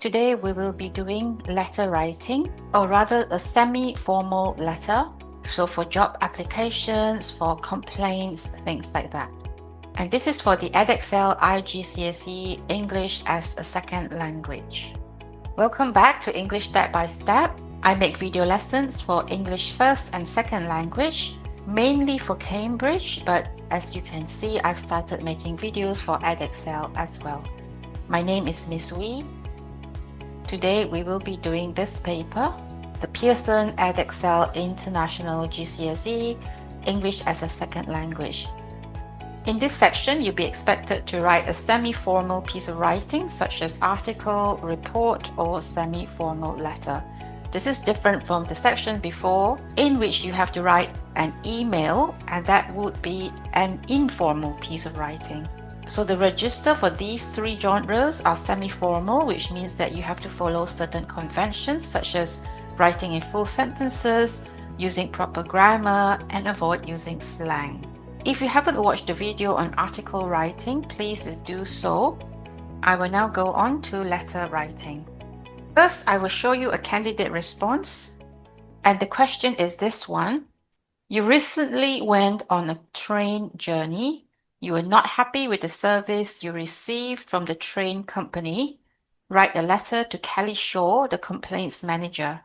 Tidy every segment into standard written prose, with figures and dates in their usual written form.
Today we will be doing letter writing, or rather a semi-formal letter. So for job applications, for complaints, things like that. And this is for the Edexcel IGCSE English as a Second Language. Welcome back to English Step by Step. I make video lessons for English first and second language, mainly for Cambridge, but as you can see, I've started making videos for Edexcel as well. My name is Miss Wee. Today we will be doing this paper, the Pearson Edexcel International GCSE English as a Second Language. In this section, you'll be expected to write a semi-formal piece of writing such as article, report, or semi-formal letter. This is different from the section before, in which you have to write an email, and that would be an informal piece of writing. So the register for these three genres are semi-formal, which means that you have to follow certain conventions such as writing in full sentences, using proper grammar, and avoid using slang. If you haven't watched the video on article writing, please do so. I will now go on to letter writing. First, I will show you a candidate response. And the question is this one. You recently went on a train journey. You were not happy with the service you received from the train company. Write a letter to Kelly Shaw, the complaints manager.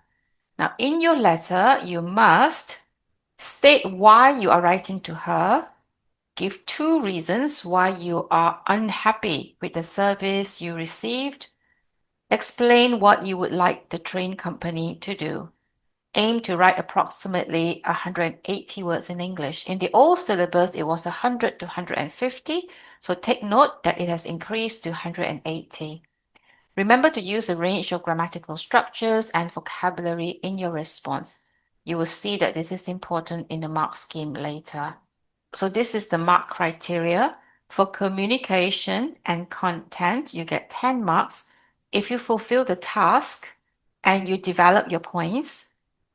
Now, in your letter, you must state why you are writing to her. Give 2 reasons why you are unhappy with the service you received. Explain what you would like the train company to do. Aim to write approximately 180 words in English. In the old syllabus, it was 100 to 150, so take note that it has increased to 180. Remember to use a range of grammatical structures and vocabulary in your response. You will see that this is important in the mark scheme later. So this is the mark criteria. For communication and content, you get 10 marks if you fulfill the task and you develop your points.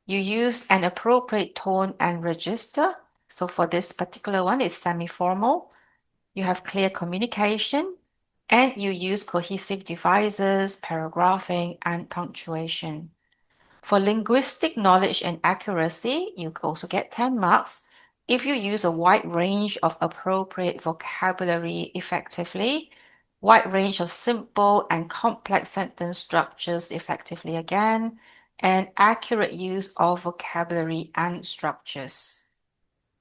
You use an appropriate tone and register. So for this particular one, it's semi-formal. You have clear communication, and you use cohesive devices, paragraphing, and punctuation. For linguistic knowledge and accuracy, you also get 10 marks if you use a wide range of appropriate vocabulary effectively, wide range of simple and complex sentence structures effectively again, and accurate use of vocabulary and structures.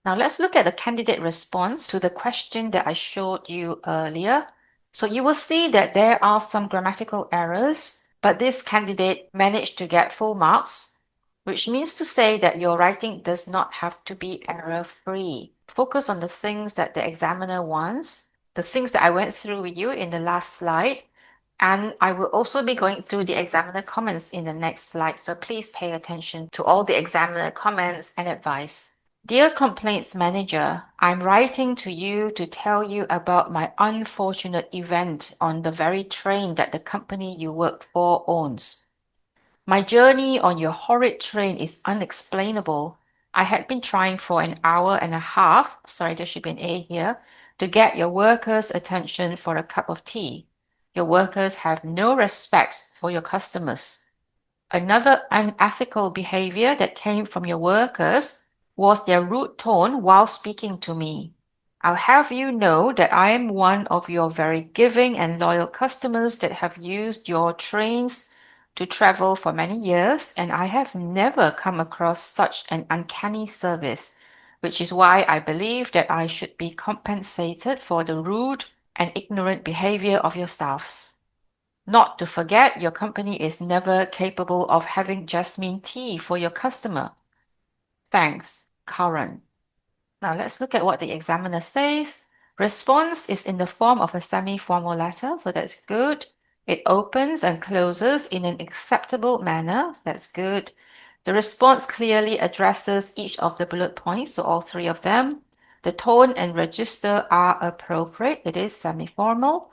Now let's look at the candidate response to the question that I showed you earlier. So you will see that there are some grammatical errors, but this candidate managed to get full marks, which means to say that your writing does not have to be error-free. Focus on the things that the examiner wants, the things that I went through with you in the last slide, and I will also be going through the examiner comments in the next slide, so please pay attention to all the examiner comments and advice. Dear Complaints Manager, I'm writing to you to tell you about my unfortunate event on the very train that the company you work for owns. My journey on your horrid train is unexplainable. I had been trying for an hour and a half, sorry, there should be an A here, to get your workers' attention for a cup of tea. Your workers have no respect for your customers. Another unethical behavior that came from your workers was their rude tone while speaking to me. I'll have you know that I am one of your very giving and loyal customers that have used your trains to travel for many years, and I have never come across such an uncanny service, which is why I believe that I should be compensated for the rude and ignorant behavior of your staffs. Not to forget, your company is never capable of having jasmine tea for your customer. Thanks, Karen. Now let's look at what the examiner says. Response is in the form of a semi-formal letter, so that's good. It opens and closes in an acceptable manner, so that's good. The response clearly addresses each of the bullet points, so all 3 of them. The tone and register are appropriate. It is semi-formal.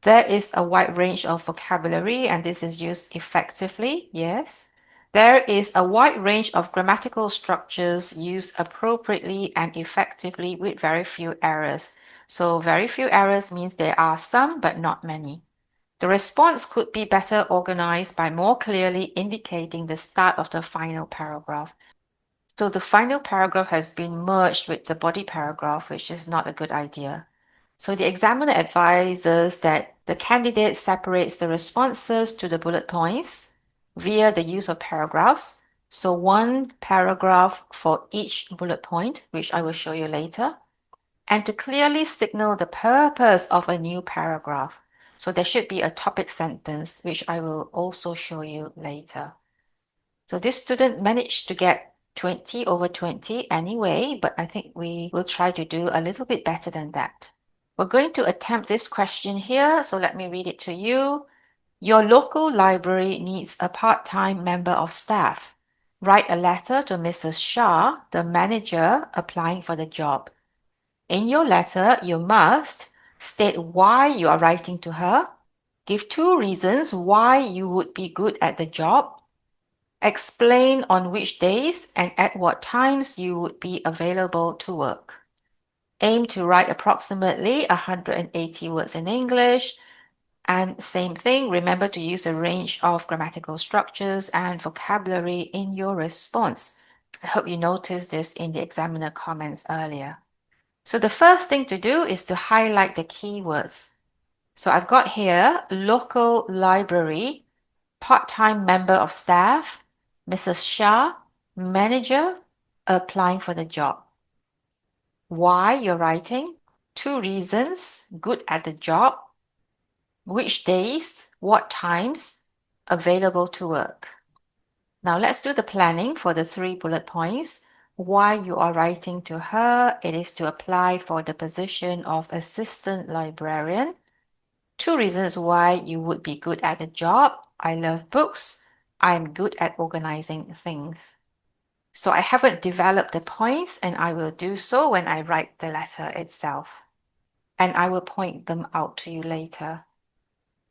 There is a wide range of vocabulary, and this is used effectively, yes. There is a wide range of grammatical structures used appropriately and effectively with very few errors. So very few errors means there are some, but not many. The response could be better organized by more clearly indicating the start of the final paragraph. So the final paragraph has been merged with the body paragraph, which is not a good idea. So the examiner advises that the candidate separates the responses to the bullet points via the use of paragraphs. So one paragraph for each bullet point, which I will show you later, and to clearly signal the purpose of a new paragraph. So there should be a topic sentence, which I will also show you later. So this student managed to get 20 over 20 anyway, but I think we will try to do a little bit better than that. We're going to attempt this question here, so let me read it to you. Your local library needs a part-time member of staff. Write a letter to Mrs. Shah, the manager applying for the job. In your letter, you must state why you are writing to her, give 2 reasons why you would be good at the job, explain on which days and at what times you would be available to work. Aim to write approximately 180 words in English. And same thing, remember to use a range of grammatical structures and vocabulary in your response. I hope you noticed this in the examiner comments earlier. So the first thing to do is to highlight the keywords. So I've got here local library, part-time member of staff, Mrs. Shah, manager, applying for the job. Why you're writing? 2 reasons, good at the job, which days, what times, available to work. Now let's do the planning for the 3 bullet points. Why you are writing to her? It is to apply for the position of assistant librarian. 2 reasons why you would be good at the job. I love books. I'm good at organizing things. So I haven't developed the points, and I will do so when I write the letter itself. And I will point them out to you later.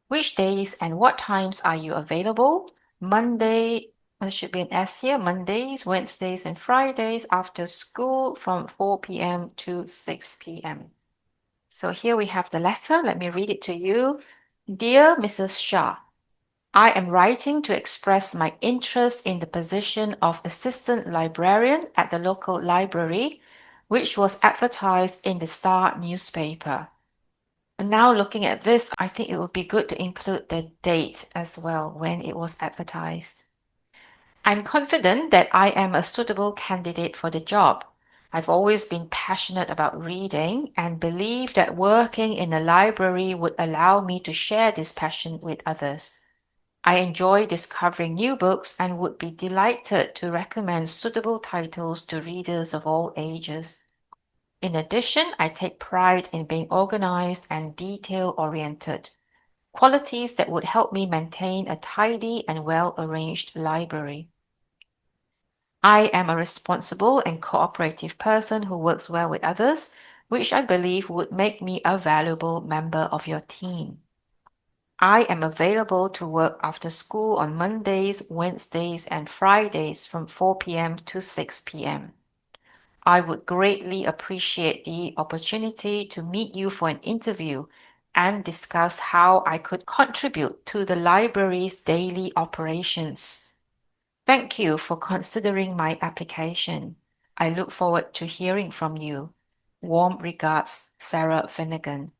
Which days and what times are you available? Monday, there should be an S here, Mondays, Wednesdays, and Fridays after school from 4 p.m. to 6 p.m. So here we have the letter. Let me read it to you. Dear Mrs. Shah, I am writing to express my interest in the position of assistant librarian at the local library, which was advertised in the Star newspaper. And now looking at this, I think it would be good to include the date as well when it was advertised. I'm confident that I am a suitable candidate for the job. I've always been passionate about reading and believe that working in a library would allow me to share this passion with others. I enjoy discovering new books and would be delighted to recommend suitable titles to readers of all ages. In addition, I take pride in being organized and detail-oriented, qualities that would help me maintain a tidy and well-arranged library. I am a responsible and cooperative person who works well with others, which I believe would make me a valuable member of your team. I am available to work after school on Mondays, Wednesdays, and Fridays from 4 p.m. to 6 p.m. I would greatly appreciate the opportunity to meet you for an interview and discuss how I could contribute to the library's daily operations. Thank you for considering my application. I look forward to hearing from you. Warm regards, Sarah Finnegan.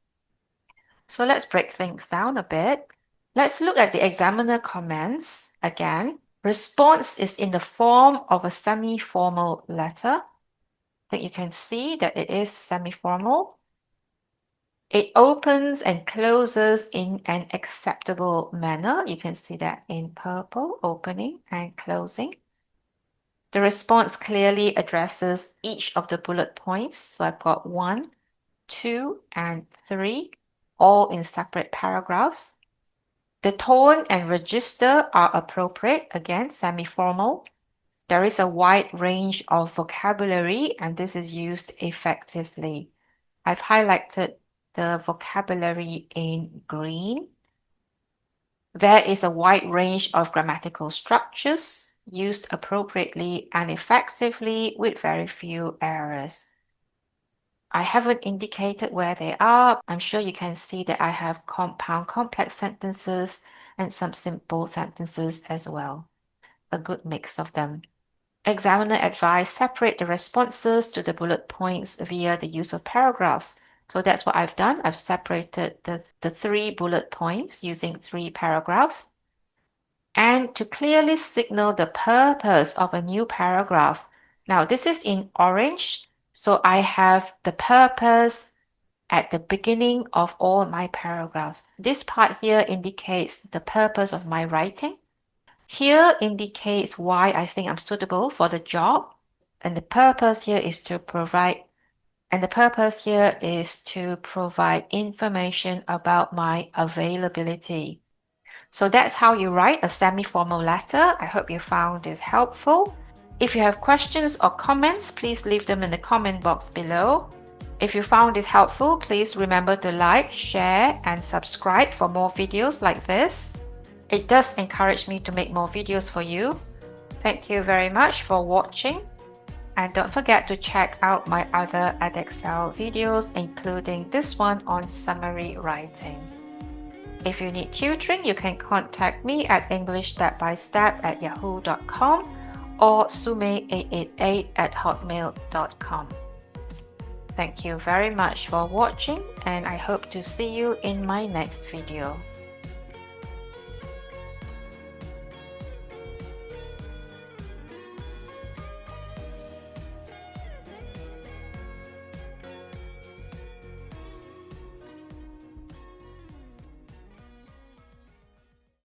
So let's break things down a bit. Let's look at the examiner comments again. Response is in the form of a semi-formal letter. I think you can see that it is semi-formal. It opens and closes in an acceptable manner. You can see that in purple, opening and closing. The response clearly addresses each of the bullet points. So I've got 1, 2, and 3, all in separate paragraphs. The tone and register are appropriate, again, semi-formal. There is a wide range of vocabulary, and this is used effectively. I've highlighted the vocabulary in green. There is a wide range of grammatical structures used appropriately and effectively with very few errors. I haven't indicated where they are. I'm sure you can see that I have compound complex sentences and some simple sentences as well. A good mix of them. Examiner advised separate the responses to the bullet points via the use of paragraphs. So that's what I've done. I've separated the 3 bullet points using 3 paragraphs. And to clearly signal the purpose of a new paragraph. Now this is in orange, so I have the purpose at the beginning of all my paragraphs. This part here indicates the purpose of my writing. Here indicates why I think I'm suitable for the job. And the purpose here is to provide information about my availability. So that's how you write a semi-formal letter. I hope you found this helpful. If you have questions or comments, please leave them in the comment box below. If you found this helpful, please remember to like, share, and subscribe for more videos like this. It does encourage me to make more videos for you. Thank you very much for watching. And don't forget to check out my other Edexcel videos, including this one on summary writing. If you need tutoring, you can contact me at englishstepbystep@yahoo.com or sume888@hotmail.com. Thank you very much for watching, and I hope to see you in my next video.